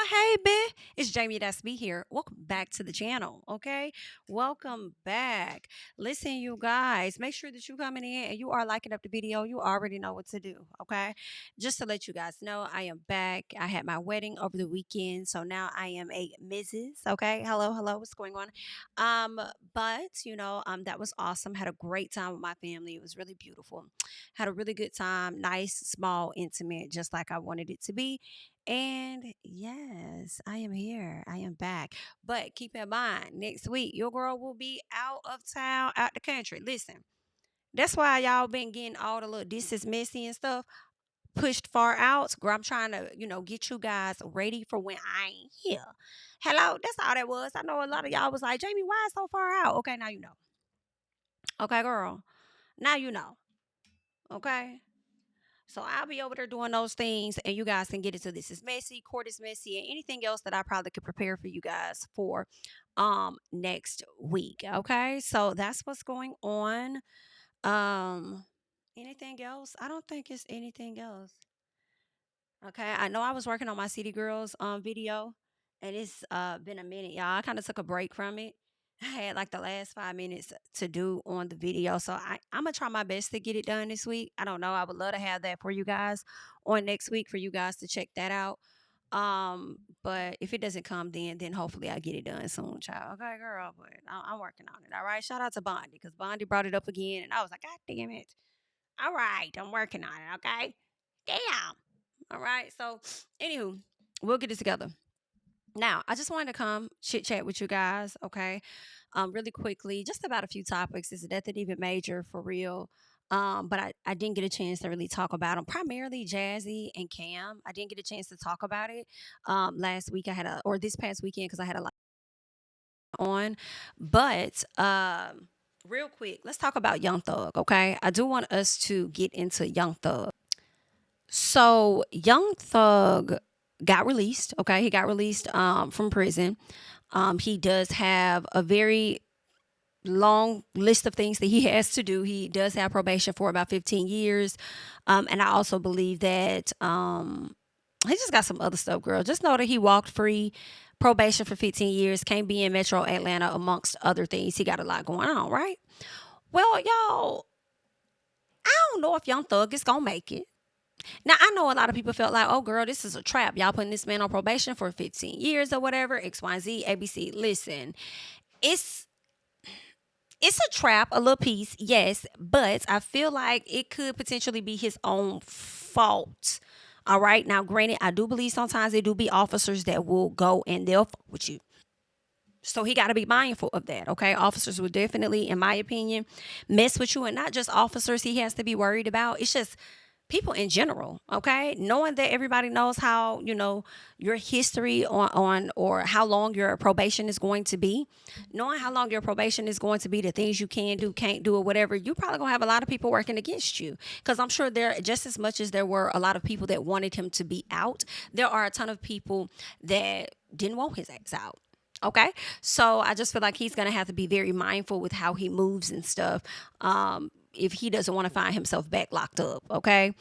Hey, bitch. It's JamiThatsMe here. Welcome back to the channel, okay? Welcome back. Listen, you guys, make sure that you coming in and you are liking up the video. You already know what to do, okay? Just to let you guys know, I am back. I had my wedding over the weekend, so now I am a Mrs., okay? Hello, hello, what's going on? Um, that was awesome. Had a great time with my family. It was really beautiful. Had a really good time. Nice, small, intimate, just like I wanted it to be. And yes, I am here. I am back. But keep in mind, next week, your girl will be out of town, out the country. Listen, that's why y'all been getting all the little this is messy and stuff pushed far out. Girl, I'm trying to, get you guys ready for when I ain't here. Hello, that's all that was. I know a lot of y'all was like, Jamie, why is so far out? Okay, now you know. Okay, girl. Now you know. Okay. So I'll be over there doing those things, and you guys can get into this is messy, court is messy, and anything else that I probably could prepare for you guys for next week. Okay, so that's what's going on. Um, anything else? I don't think it's anything else. Okay, I know I was working on my City Girls video, and it's been a minute, y'all. I kind of took a break from it. I had like the last 5 minutes to do on the video, so I'm gonna try my best to get it done this week. I don't know. I would love to have that for you guys on next week for you guys to check that out. But if it doesn't come then hopefully I get it done soon, child. Okay, girl, but I'm working on it. All right. Shout out to Bondi because Bondi brought it up again, and I was like, God damn it. All right, I'm working on it. Okay. Damn. All right. So, anywho, we'll get it together. Now, I just wanted to come chit chat with you guys, okay? Really quickly, just about a few topics. Is nothing even major for real. But I didn't get a chance to really talk about them. Primarily Jazzy and Cam. I didn't get a chance to talk about it last week. Or this past weekend because I had a lot on. But real quick, let's talk about Young Thug, okay? I do want us to get into Young Thug. So Young Thug got released. Okay, he got released from prison. He does have a very long list of things that he has to do. He does have probation for about 15 years, and I also believe that he just got some other stuff. Girl, just know that he walked free. Probation for 15 years, can't be in Metro Atlanta, amongst other things. He got a lot going on, right? Well, y'all, I don't know if Young Thug is gonna make it. Now, I know a lot of people felt like, oh, girl, this is a trap. Y'all putting this man on probation for 15 years or whatever, X, Y, Z, ABC. Listen, it's it's a trap, a little piece, yes, but I feel like it could potentially be his own fault. All right. Now, granted, I do believe sometimes there do be officers that will go and they'll fuck with you. So he got to be mindful of that. Okay. Officers will definitely, in my opinion, mess with you. And not just officers he has to be worried about. It's just people in general, okay? Knowing that everybody knows how, your history on or how long your probation is going to be, knowing how long your probation is going to be, the things you can do, can't do, or whatever, you probably gonna have a lot of people working against you. Because I'm sure there, just as much as there were a lot of people that wanted him to be out, there are a ton of people that didn't want his ass out. Okay, so I just feel like he's gonna have to be very mindful with how he moves and stuff. If he doesn't want to find himself back locked up, okay?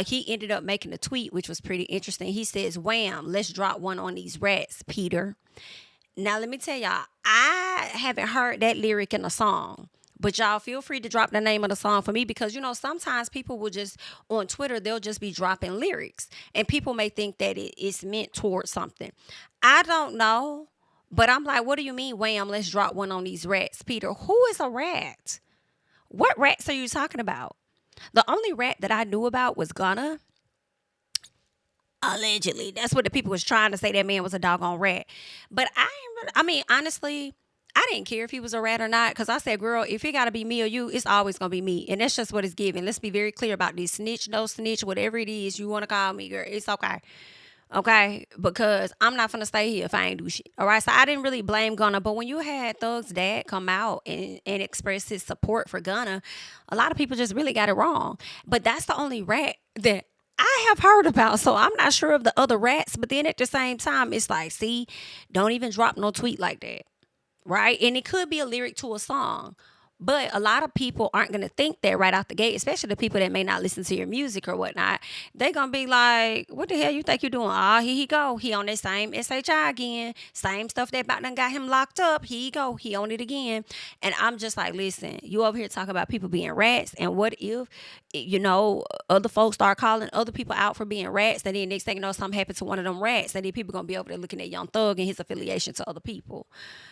He ended up making a tweet, which was pretty interesting. He says, "Wham, let's drop one on these rats, Peter." Now, let me tell y'all, I haven't heard that lyric in a song. But y'all feel free to drop the name of the song for me because sometimes people will just on Twitter they'll just be dropping lyrics and people may think that it's meant towards something. I don't know, but I'm like, what do you mean, wham? Let's drop one on these rats, Peter. Who is a rat? What rats are you talking about? The only rat that I knew about was Gunna. Allegedly. That's what the people was trying to say that man was a doggone rat. But I mean, honestly, I didn't care if he was a rat or not because I said, girl, if it got to be me or you, it's always going to be me. And that's just what it's given. Let's be very clear about this. Snitch, no snitch, whatever it is you want to call me, girl, it's okay. Okay, because I'm not gonna stay here if I ain't do shit. All right, so I didn't really blame Gunna, but when you had Thug's dad come out and express his support for Gunna, a lot of people just really got it wrong. But that's the only rat that I have heard about, so I'm not sure of the other rats. But then at the same time, it's like, see, don't even drop no tweet like that, right? And it could be a lyric to a song. But a lot of people aren't going to think that right out the gate, especially the people that may not listen to your music or whatnot. They're going to be like, what the hell you think you're doing? Ah, here he go. He on that same SHI again. Same stuff that about done got him locked up. Here he go. He on it again. And I'm just like, listen, you over here talking about people being rats. And what if, other folks start calling other people out for being rats? And then next thing you know, something happened to one of them rats. And then people going to be over there looking at Young Thug and his affiliation to other people.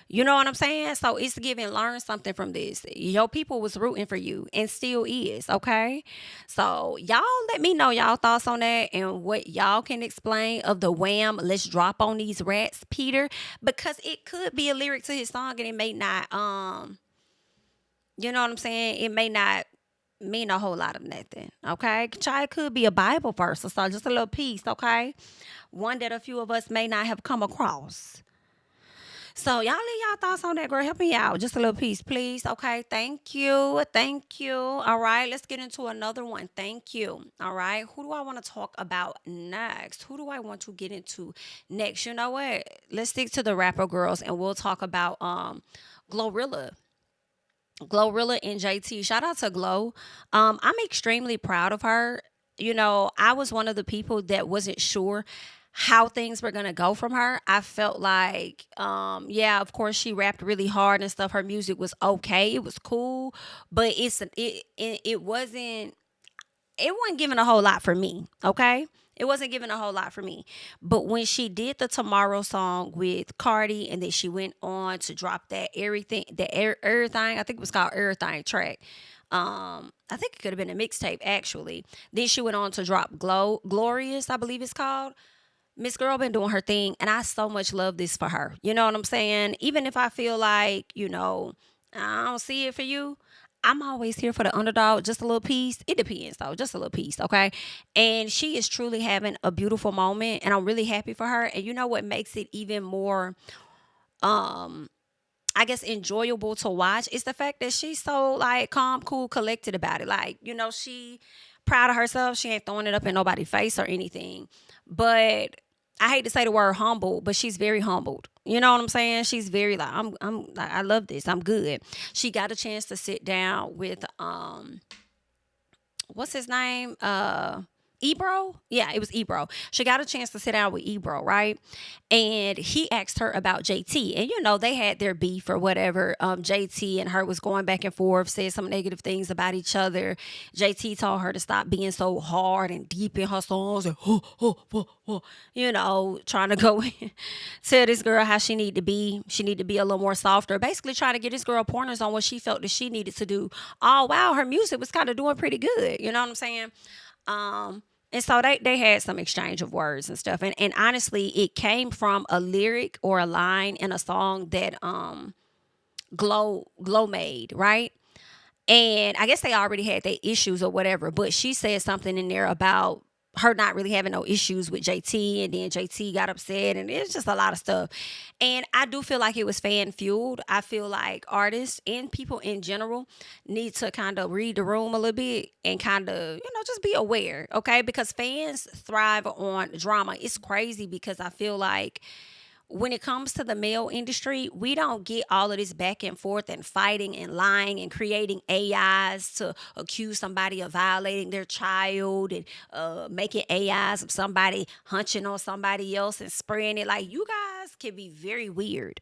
You know what I'm saying? So it's giving, learn something from this. Your people was rooting for you and still is, okay? So y'all let me know y'all thoughts on that and what y'all can explain of the wham, let's drop on these rats, Peter, because it could be a lyric to his song and it may not, you know what I'm saying? It may not mean a whole lot of nothing, okay? It could be a Bible verse or so, just a little piece, okay? One that a few of us may not have come across. So y'all leave y'all thoughts on that, girl. Help me out. Just a little piece, please. Okay. Thank you. Thank you. All right. Let's get into another one. Thank you. All right. Who do I want to talk about next? Who do I want to get into next? You know what? Let's stick to the rapper girls and we'll talk about GloRilla. GloRilla and JT. Shout out to Glo. I'm extremely proud of her. I was one of the people that wasn't sure how things were gonna go from her. I felt like, yeah, of course she rapped really hard and stuff. Her music was okay. It was cool, but it wasn't giving a whole lot for me. Okay. It wasn't giving a whole lot for me. But when she did the Tomorrow song with Cardi and then she went on to drop that everything, I think it was called Everything track. I think it could have been a mixtape actually. Then she went on to drop Glorious, I believe it's called. Miss Girl been doing her thing, and I so much love this for her. You know what I'm saying? Even if I feel like, I don't see it for you, I'm always here for the underdog, just a little piece. It depends, though, just a little piece, okay? And she is truly having a beautiful moment, and I'm really happy for her. And you know what makes it even more, I guess, enjoyable to watch is the fact that she's so, like, calm, cool, collected about it. Like, she proud of herself. She ain't throwing it up in nobody's face or anything. But I hate to say the word humble, but she's very humbled. You know what I'm saying? She's very like, I love this. I'm good. She got a chance to sit down with, what's his name? Ebro? Yeah, it was Ebro. She got a chance to sit down with Ebro, right? And he asked her about JT. And, they had their beef or whatever. JT and her was going back and forth, said some negative things about each other. JT told her to stop being so hard and deep in her songs and, trying to go in, tell this girl how she need to be. She need to be a little more softer. Basically trying to get this girl pointers on what she felt that she needed to do. Oh, wow, her music was kind of doing pretty good. You know what I'm saying? And so they had some exchange of words and stuff. And honestly, it came from a lyric or a line in a song that Glo made, right? And I guess they already had their issues or whatever, but she said something in there about her not really having no issues with JT, and then JT got upset, and it's just a lot of stuff. And I do feel like it was fan fueled. I feel like artists and people in general need to kind of read the room a little bit and kind of, just be aware, okay? Because fans thrive on drama. It's crazy because I feel like when it comes to the male industry, we don't get all of this back and forth and fighting and lying and creating AIs to accuse somebody of violating their child and making AIs of somebody hunching on somebody else and spraying it. Like, you guys can be very weird,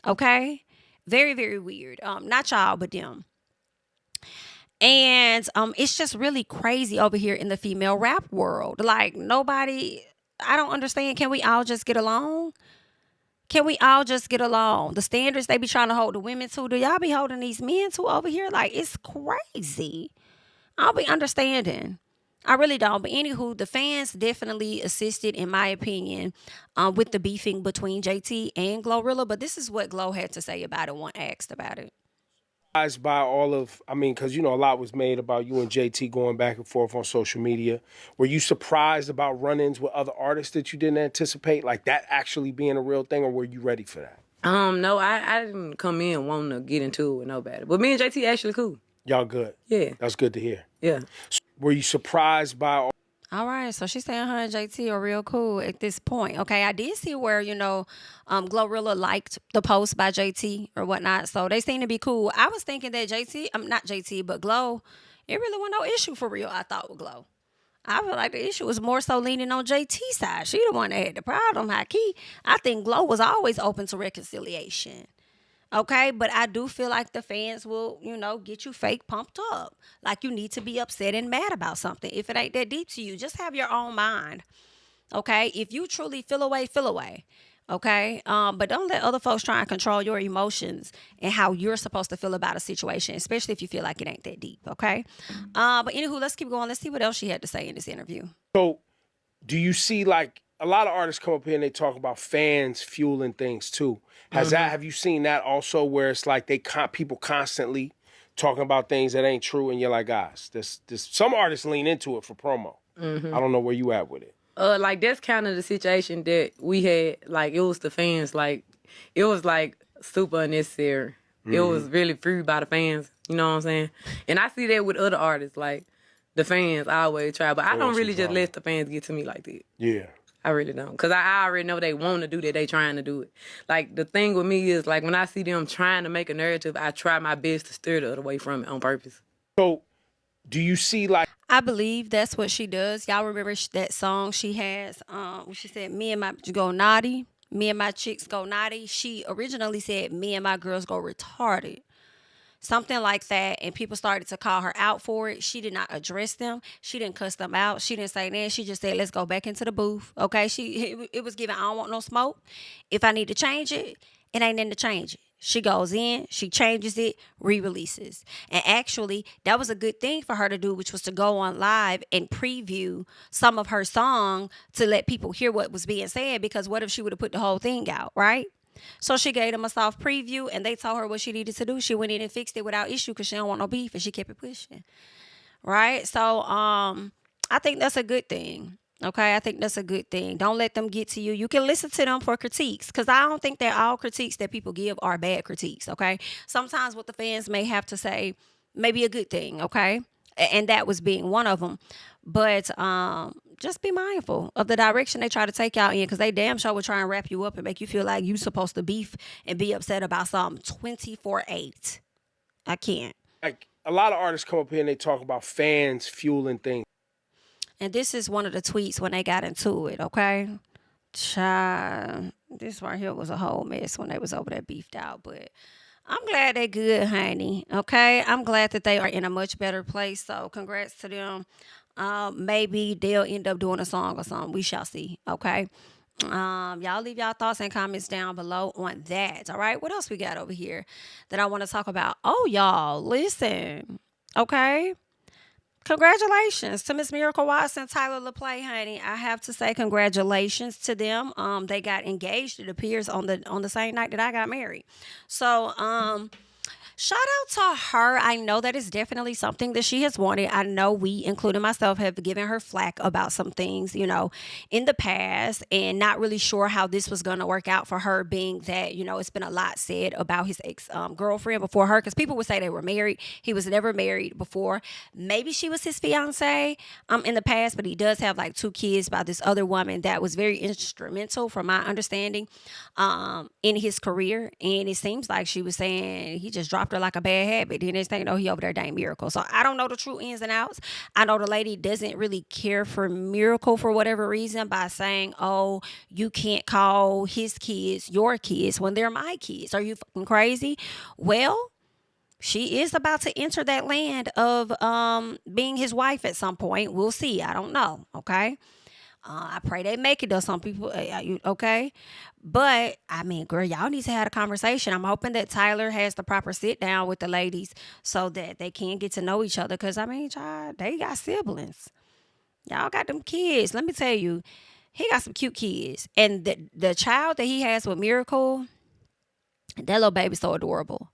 okay? Very, very weird. Not y'all, but them. And it's just really crazy over here in the female rap world. Like, I don't understand. Can we all just get along? Can we all just get along? The standards they be trying to hold the women to, do y'all be holding these men to over here? Like, it's crazy. I don't be understanding. I really don't. But anywho, the fans definitely assisted, in my opinion, with the beefing between JT and GloRilla. But this is what Glo had to say about it when asked about it. By because a lot was made about you and JT going back and forth on social media. Were you surprised about run-ins with other artists that you didn't anticipate, like that actually being a real thing, or were you ready for that? No, I didn't come in wanting to get into it with nobody. But me and JT actually cool. Y'all good? Yeah. That's good to hear. Yeah. So were you surprised by All right, so she's saying her and JT are real cool at this point. Okay, I did see where GloRilla liked the post by JT or whatnot, so they seem to be cool. I was thinking that JT, not JT, but Glo, it really wasn't no issue for real. I thought with Glo, I feel like the issue was more so leaning on JT's side. She the one that had the problem. High key, I think Glo was always open to reconciliation. Okay, but I do feel like the fans will, get you fake pumped up. Like you need to be upset and mad about something. If it ain't that deep to you, just have your own mind. Okay, if you truly feel away, feel away. Okay, but don't let other folks try and control your emotions and how you're supposed to feel about a situation, especially if you feel like it ain't that deep. Okay, but anywho, let's keep going. Let's see what else she had to say in this interview. So, do you see like a lot of artists come up here and they talk about fans fueling things too? Have you seen that also where it's like people constantly talking about things that ain't true and you're like, guys, this some artists lean into it for promo. I don't know where you at with it. Like that's kind of the situation that we had. Like it was the fans. Like it was like super unnecessary. It was really free by the fans. You know what I'm saying? And I see that with other artists. Like the fans always try, but I don't really just let the fans get to me like that. Yeah. I really don't. Because I already know they want to do that. They trying to do it. Like, the thing with me is, like, when I see them trying to make a narrative, I try my best to steer the other way from it on purpose. So, do you see, like... I believe that's what she does. Y'all remember that song she has? She said, me and my go naughty. Me and my chicks go naughty. She originally said, me and my girls go retarded. Something like that, and people started to call her out for it. She did not address them. She didn't cuss them out. She didn't say that. She just said, let's go back into the booth. Okay, it was given, I don't want no smoke. If I need to change it, it ain't in to change it. She goes in, she changes it, re-releases. And actually, that was a good thing for her to do, which was to go on live and preview some of her song to let people hear what was being said, because what if she would have put the whole thing out, right? So she gave them a soft preview, and they told her what she needed to do. She went in and fixed it without issue because she don't want no beef, and she kept it pushing. Right? So I think that's a good thing. Okay, I think that's a good thing. Don't let them get to you. You can listen to them for critiques, because I don't think that all critiques that people give are bad critiques. Okay, sometimes what the fans may have to say may be a good thing. Okay, and that was being one of them. But just be mindful of the direction they try to take y'all in, because they damn sure will try and wrap you up and make you feel like you supposed to beef and be upset about something 24/8. I can't. Like, a lot of artists come up here and they talk about fans fueling things. And this is one of the tweets when they got into it, okay? Child, this right here was a whole mess when they was over there beefed out, but I'm glad they good, honey, okay? I'm glad that they are in a much better place, so congrats to them. Maybe they'll end up doing a song or something. We shall see, okay? Y'all leave y'all thoughts and comments down below on that, all right? What else we got over here that I want to talk about? Oh, y'all, listen, okay? Congratulations to Miss Miracle Watson, Tyler LaPlay, honey. I have to say congratulations to them. They got engaged, it appears, on the same night that I got married. So, shout out to her. I know that is definitely something that she has wanted. I know we, including myself, have given her flack about some things, in the past, and not really sure how this was going to work out for her, being that, it's been a lot said about his ex-girlfriend before her, because people would say they were married. He was never married before. Maybe she was his fiance in the past, but he does have like 2 kids by this other woman that was very instrumental, from my understanding, in his career. And it seems like she was saying he just dropped her like a bad habit. The next thing you know, he over there dating Miracle. So I don't know the true ins and outs. I know the lady doesn't really care for Miracle for whatever reason, by saying, oh, you can't call his kids your kids when they're my kids. Are you fucking crazy? Well, she is about to enter that land of being his wife at some point. We'll see. I don't know. Okay. I pray they make it, though. Some people, okay? But, I mean, girl, y'all need to have a conversation. I'm hoping that Tyler has the proper sit down with the ladies so that they can get to know each other. Because, I mean, child, they got siblings. Y'all got them kids. Let me tell you, he got some cute kids. And the child that he has with Miracle, that little baby's so adorable.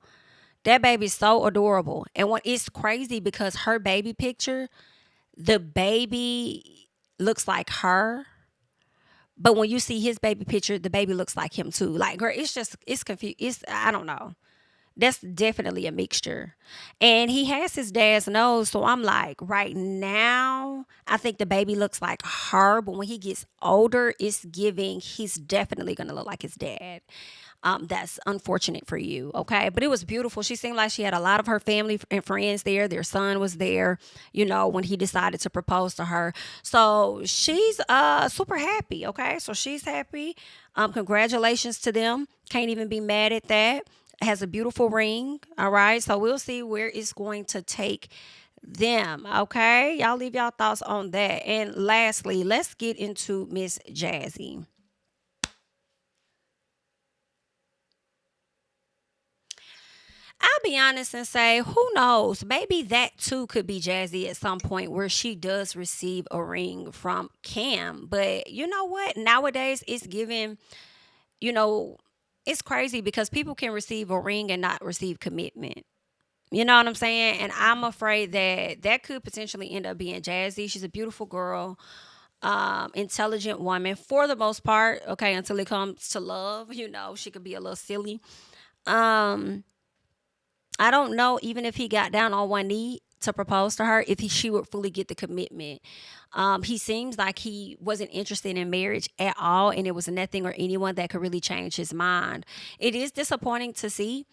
That baby's so adorable. And it's crazy because her baby picture, the baby looks like her, but when you see his baby picture, the baby looks like him too. Like, girl, it's confused. I don't know. That's definitely a mixture. And he has his dad's nose. So I'm like, right now, I think the baby looks like her. But when he gets older, it's giving, he's definitely going to look like his dad. That's unfortunate for you, okay? But it was beautiful. She seemed like she had a lot of her family and friends there. Their son was there, when he decided to propose to her. So she's super happy, okay? So she's happy. Congratulations to them. Can't even be mad at that. Has a beautiful ring, all right? So we'll see where it's going to take them, okay? Y'all leave y'all thoughts on that. And lastly, let's get into Miss Jazzy. I'll be honest and say, who knows? Maybe that too could be Jazzy at some point where she does receive a ring from Cam. But you know what? Nowadays, it's giving, you know, it's crazy because people can receive a ring and not receive commitment. You know what I'm saying? And I'm afraid that that could potentially end up being Jazzy. She's a beautiful girl, intelligent woman for the most part. Okay, until it comes to love, she could be a little silly. Um, I don't know, even if he got down on one knee to propose to her, if she would fully get the commitment. He seems like he wasn't interested in marriage at all, and it was nothing or anyone that could really change his mind. It is disappointing to see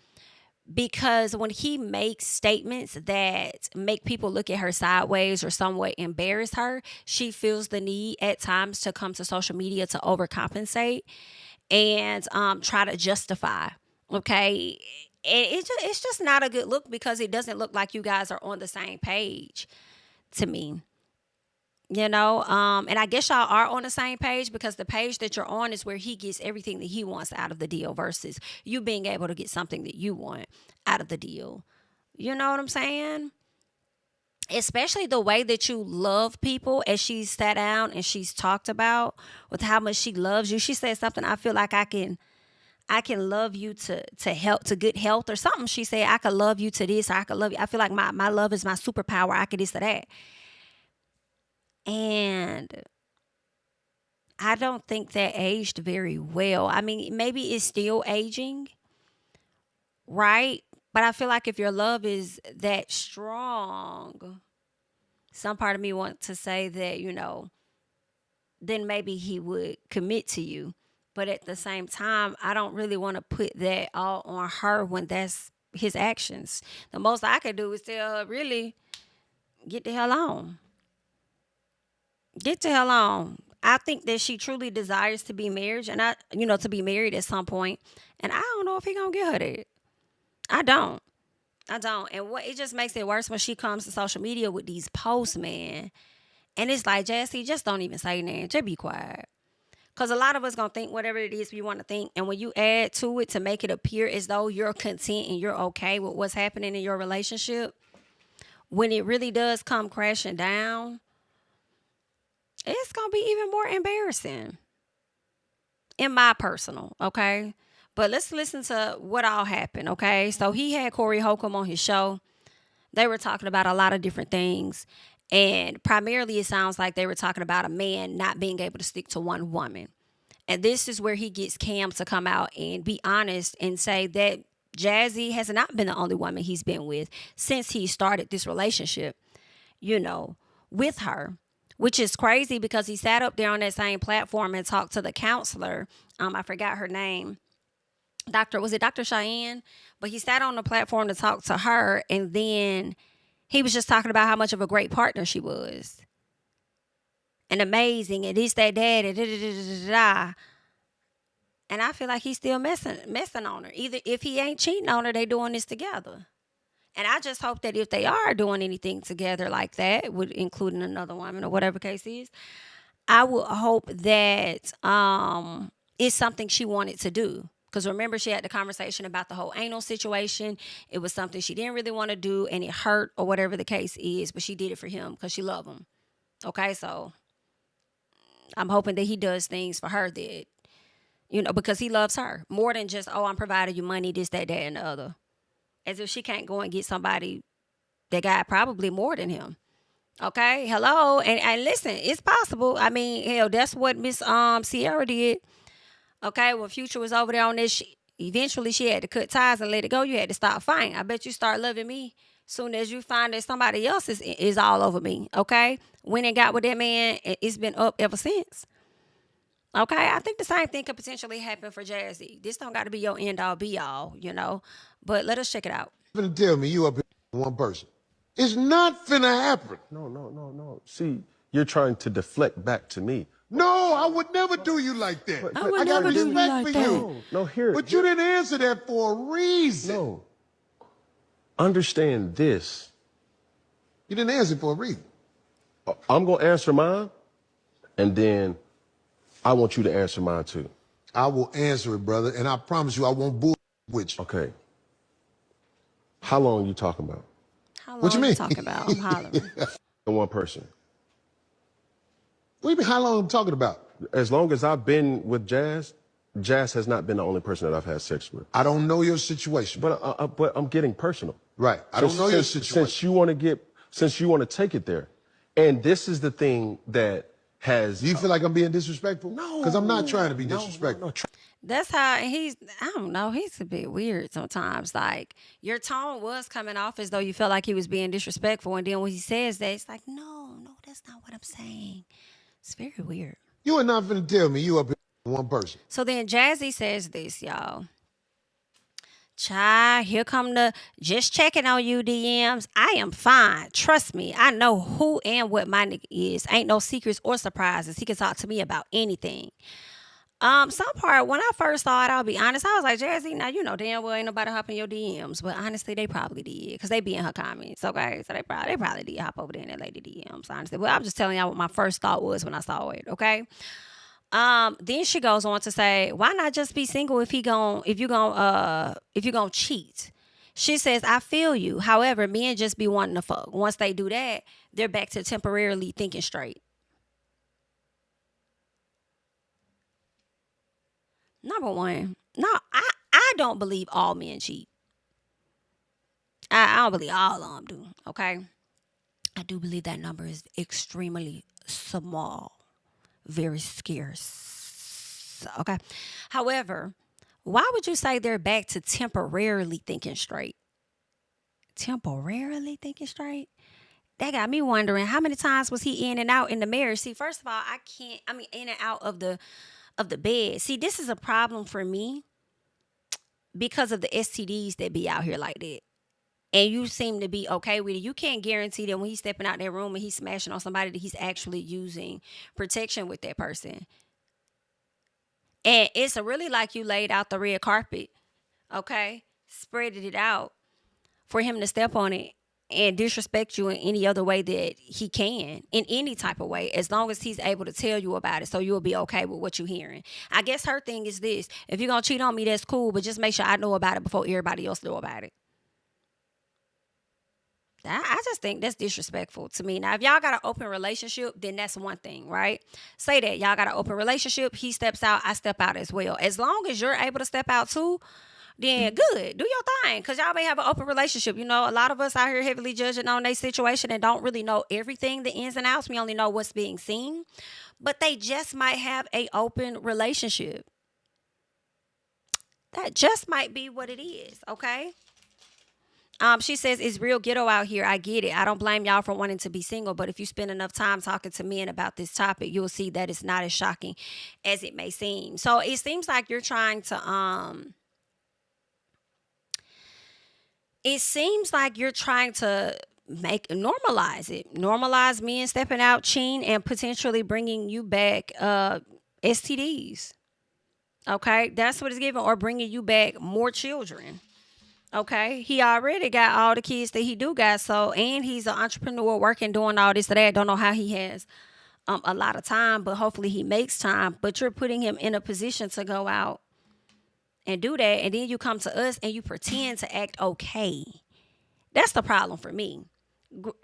because when he makes statements that make people look at her sideways or somewhat embarrass her, she feels the need at times to come to social media to overcompensate and try to justify. Okay. And it's just not a good look because it doesn't look like you guys are on the same page to me. And I guess y'all are on the same page because the page that you're on is where he gets everything that he wants out of the deal versus you being able to get something that you want out of the deal. You know what I'm saying? Especially the way that you love people, as she's sat down and she's talked about with how much she loves you. She said something, I feel like I can love you to help to good health or something. She said I could love you to this or I could love you. I feel like my love is my superpower. I could this or that. And I don't think that aged very well. I mean, maybe it's still aging, right? But I feel like if your love is that strong, some part of me wants to say that, then maybe he would commit to you. But at the same time, I don't really want to put that all on her when that's his actions. The most I could do is tell her, really, get the hell on. Get the hell on. I think that she truly desires to be married and to be married at some point. And I don't know if he gonna get her that. I don't. I don't. And what it just makes it worse when she comes to social media with these posts, man. And it's like, Jesse, just don't even say nothing. Just be quiet. Because a lot of us going to think whatever it is we want to think. And when you add to it to make it appear as though you're content and you're okay with what's happening in your relationship, when it really does come crashing down, it's going to be even more embarrassing. In my personal, okay? But let's listen to what all happened, okay? So he had Corey Holcomb on his show. They were talking about a lot of different things. And primarily, it sounds like they were talking about a man not being able to stick to one woman. And this is where he gets Cam to come out and be honest and say that Jazzy has not been the only woman he's been with since he started this relationship, with her, which is crazy because he sat up there on that same platform and talked to the counselor. I forgot her name. Was it Dr. Cheyenne? But he sat on the platform to talk to her, and then he was just talking about how much of a great partner she was. And amazing, and this, that, and da, da, da, da, da, da. And I feel like he's still messing on her. Either if he ain't cheating on her, they doing this together. And I just hope that if they are doing anything together like that, with including another woman or whatever case is, I would hope that it's something she wanted to do. Because remember, she had the conversation about the whole anal situation. It was something she didn't really want to do, and it hurt or whatever the case is, but she did it for him because she loved him. Okay, so I'm hoping that he does things for her that, because he loves her more than just, oh, I'm providing you money, this, that, and the other. As if she can't go and get somebody that got probably more than him. Okay, hello, and listen, it's possible. I mean, hell, that's what Miss Sierra did. Okay, when Future was over there on this, eventually she had to cut ties and let it go. You had to stop fighting. I bet you start loving me soon as you find that somebody else is all over me. Okay, went and got with that man, and it's been up ever since. Okay, I think the same thing could potentially happen for Jazzy. This don't got to be your end all be all, you know. But let us check it out. Finna tell me you up here with one person. It's not finna happen. No. See, you're trying to deflect back to me. No, I would never do you like that. I would I got never do you respect like for that. you. No, here. But you didn't answer that for a reason. No. Understand this. You didn't answer for a reason. I'm going to answer mine, and then I want you to answer mine too. I will answer it, brother, and I promise you I won't bull with you. Okay. How long are you talking about? How long What you are mean? you talking about? I'm hollering. One person. What do you mean how long I'm talking about? As long as I've been with Jazz, Jazz has not been the only person that I've had sex with. I don't know your situation. But I'm getting personal. Right. I don't know your situation. Since you want to take it there, and this is the thing that has. Do you feel like I'm being disrespectful? No. Because I'm not trying to be disrespectful. No. That's how I don't know, he's a bit weird sometimes. Like, your tone was coming off as though you felt like he was being disrespectful. And then when he says that, it's like, no, that's not what I'm saying. It's very weird. You are not finna tell me you up here with one person. So then Jazzy says this, y'all. Child, here come the just checking on you DMs. I am fine. Trust me. I know who and what my nigga is. Ain't no secrets or surprises. He can talk to me about anything. Some part, when I first saw it, I'll be honest, I was like, Jazzy, now you know damn well ain't nobody hopping your DMs. But honestly, they probably did. Because they be in her comments, okay? So they probably did hop over there in that lady DMs, honestly. But I'm just telling y'all what my first thought was when I saw it, okay? Then she goes on to say, why not just be single if you gonna cheat? She says, I feel you. However, men just be wanting to fuck. Once they do that, they're back to temporarily thinking straight. Number one, no, I don't believe all men cheat. I don't believe all of them do, okay? I do believe that number is extremely small, very scarce, okay? However, why would you say they're back to temporarily thinking straight? Temporarily thinking straight? That got me wondering, how many times was he in and out in the marriage? See, first of all, in and out of the bed. See, this is a problem for me because of the STDs that be out here like that. And you seem to be okay with it. You can't guarantee that when he's stepping out that room and he's smashing on somebody that he's actually using protection with that person. And it's really like you laid out the red carpet, okay? Spreaded it out for him to step on it and disrespect you in any other way that he can, in any type of way, as long as he's able to tell you about it, so you'll be okay with what you're hearing. I guess her thing is this: if you're gonna cheat on me, that's cool, but just make sure I know about it before everybody else know about it. I just think that's disrespectful to me. Now, if y'all got an open relationship, then that's one thing, right? Say that y'all got an open relationship, he steps out, I step out as well. As long as you're able to step out too, then good. Do your thing. Because y'all may have an open relationship. You know, a lot of us out here heavily judging on their situation and don't really know everything, the ins and outs. We only know what's being seen. But they just might have an open relationship. That just might be what it is, okay? She says, it's real ghetto out here. I get it. I don't blame y'all for wanting to be single, but if you spend enough time talking to men about this topic, you'll see that it's not as shocking as it may seem. So it seems like you're trying to normalize men stepping out, cheating, and potentially bringing you back STDs. Okay, that's what it's giving, or bringing you back more children. Okay, he already got all the kids that he do got, so, and he's an entrepreneur working, doing all this or that. Don't know how he has a lot of time, but hopefully he makes time. But you're putting him in a position to go out and do that, and then you come to us and you pretend to act okay. That's the problem for me.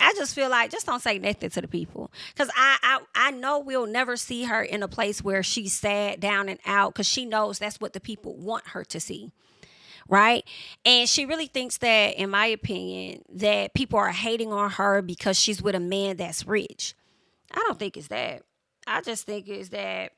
I just feel like, just don't say nothing to the people, because I know we'll never see her in a place where she's sad, down and out, because she knows that's what the people want her to see. Right? And she really thinks that, in my opinion, that people are hating on her because she's with a man that's rich. I don't think it's that. I just think it's that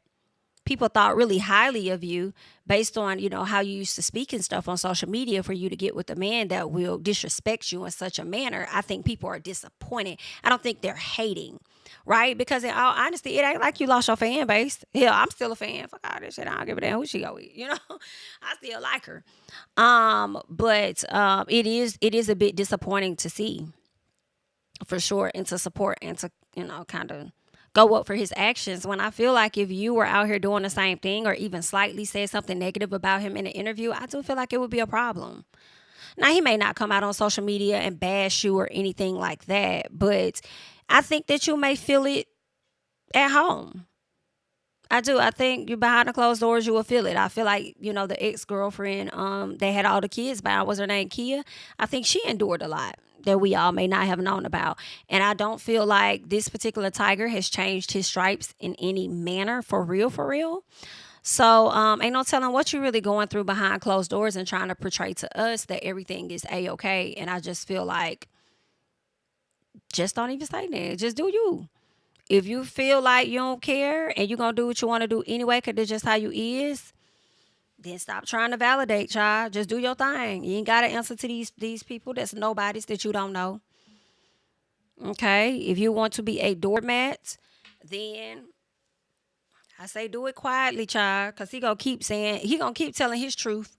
people thought really highly of you based on, how you used to speak and stuff on social media, for you to get with a man that will disrespect you in such a manner. I think people are disappointed. I don't think they're hating, right? Because in all honesty, it ain't like you lost your fan base. Hell, I'm still a fan. Fuck all this shit. I don't give a damn who she go with, I still like her. But it is a bit disappointing to see, for sure, and to support and to, kind of go up for his actions, when I feel like if you were out here doing the same thing or even slightly said something negative about him in an interview, I do feel like it would be a problem. Now, he may not come out on social media and bash you or anything like that, but I think that you may feel it at home. I do. I think you behind the closed doors, you will feel it. I feel like, the ex-girlfriend, they had all the kids by, was her name Kia? I think she endured a lot that we all may not have known about. And I don't feel like this particular tiger has changed his stripes in any manner, for real, for real. So ain't no telling what you're really going through behind closed doors and trying to portray to us that everything is A-okay. And I just feel like, just don't even say that. Just do you. If you feel like you don't care and you're going to do what you want to do anyway, because that's just how you is, then stop trying to validate, child. Just do your thing. You ain't got to answer to these people that's nobodies that you don't know. Okay? If you want to be a doormat, then I say do it quietly, child, because he going to keep telling his truth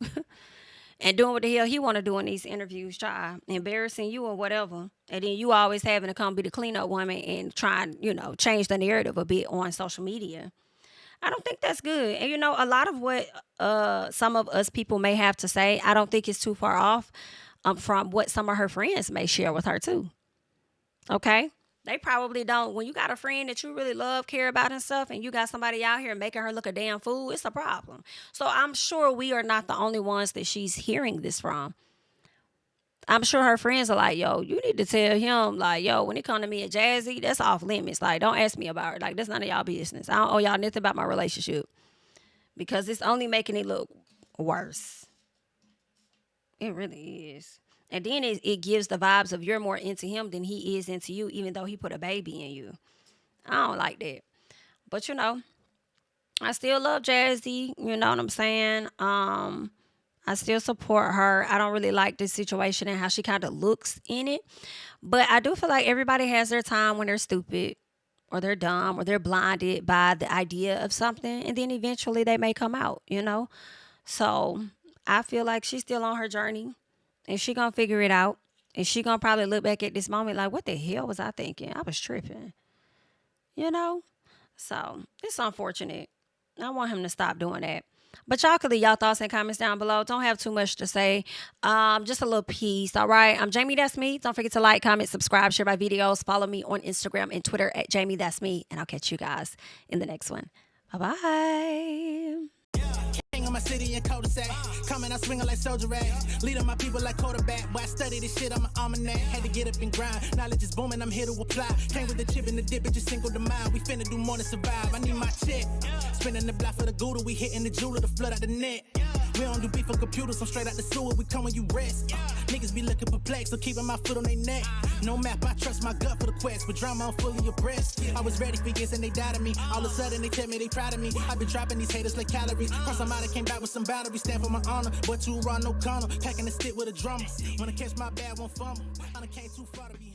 and doing what the hell he want to do in these interviews, child. Embarrassing you or whatever. And then you always having to come be the cleanup woman and try and, change the narrative a bit on social media. I don't think that's good. And, a lot of what some of us people may have to say, I don't think it's too far off from what some of her friends may share with her, too. Okay? They probably don't. When you got a friend that you really love, care about and stuff, and you got somebody out here making her look a damn fool, it's a problem. So I'm sure we are not the only ones that she's hearing this from. I'm sure her friends are like, yo, you need to tell him, like, yo, when it come to me and Jazzy, that's off limits. Like, don't ask me about it. Like, that's none of y'all business. I don't owe y'all nothing about my relationship, because it's only making it look worse. It really is. And then it gives the vibes of you're more into him than he is into you, even though he put a baby in you. I don't like that. But, I still love Jazzy. You know what I'm saying? I still support her. I don't really like this situation and how she kind of looks in it. But I do feel like everybody has their time when they're stupid or they're dumb or they're blinded by the idea of something. And then eventually they may come out, So I feel like she's still on her journey and she going to figure it out. And she going to probably look back at this moment like, what the hell was I thinking? I was tripping, So it's unfortunate. I want him to stop doing that. But y'all could leave y'all thoughts and comments down below. Don't have too much to say. Just a little piece, all right? I'm JamiThatsMe. Don't forget to like, comment, subscribe, share my videos. Follow me on Instagram and Twitter at JamiThatsMe. And I'll catch you guys in the next one. Bye-bye. King of my city and cul-de-sac. Coming out swinging like Soldier Rag. Leading my people like quarterback. Boy, I study this shit on my almanac. Had to get up and grind. Knowledge is booming, I'm here to apply. Came with the chip and the dip, it just single the mind. We finna do more than survive. I need my check. Spinning the block for the Gouda. We hitting the jeweler to flood out the net. We don't do beef on computers, I'm straight out the sewer. We come when you rest. Niggas be looking perplexed, so keeping my foot on their neck. No map, I trust my gut for the quest. With drama, I'm fully abreast. I was ready for years and they died of me. All of a sudden, they tell me they proud of me. I been dropping these haters like calories. Cross them out, I came back with some boundaries. Stand for my honor, but too raw, no corner. Packing the stick with a drummer. Wanna catch my bad, won't fumble. I done came too far to be